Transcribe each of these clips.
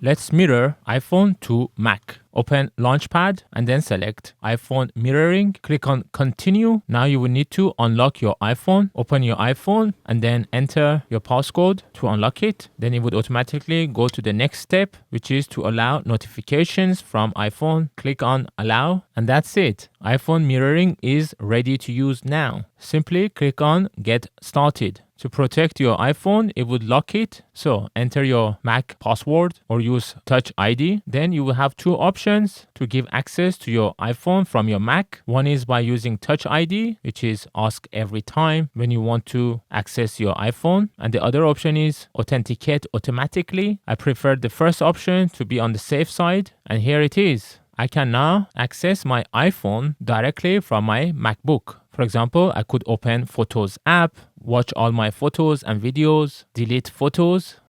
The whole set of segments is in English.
Let's mirror iPhone to Mac. Open Launchpad and then select iPhone mirroring. Click on continue. Now you will need to unlock your iPhone. Open your iPhone and then enter your passcode to unlock it. Then it would automatically go to the next step, which is to allow notifications from iPhone. Click on allow and that's it. iPhone mirroring is ready to use now. Simply click on get started. To protect your iPhone, it would lock it. So enter your Mac password or use Touch ID. Then you will have two options to give access to your iPhone from your Mac. One is by using Touch ID, which is ask every time when you want to access your iPhone. And the other option is authenticate automatically. I prefer the first option to be on the safe side. And here it is. I can now access my iPhone directly from my MacBook. For example, I could open Photos app, watch all my photos and videos, delete photos,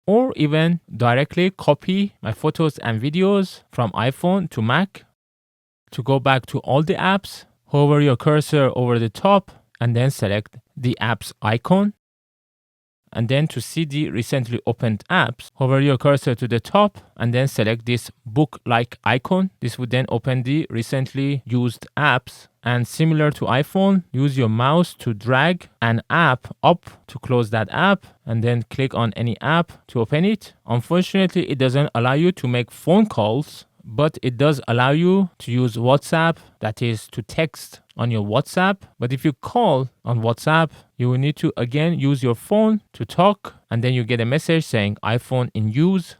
or even directly copy my photos and videos from iPhone to Mac. To go back to all the apps, hover your cursor over the top and then select the apps icon. And then to see the recently opened apps, hover your cursor to the top and then select this book-like icon. This would then open the recently used apps. And similar to iPhone, use your mouse to drag an app up to close that app and then click on any app to open it. Unfortunately, it doesn't allow you to make phone calls, but it does allow you to use WhatsApp, that is to text on your WhatsApp. But if you call on WhatsApp, you will need to again use your phone to talk and then you get a message saying iPhone in use.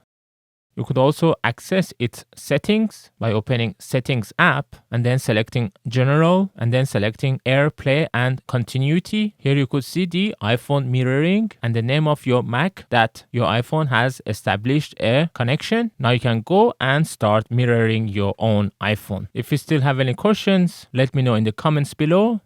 You could also access its settings by opening Settings app and then selecting General and then selecting AirPlay and Continuity. Here you could see the iPhone mirroring and the name of your Mac that your iPhone has established a connection. Now you can go and start mirroring your own iPhone. If you still have any questions, let me know in the comments below.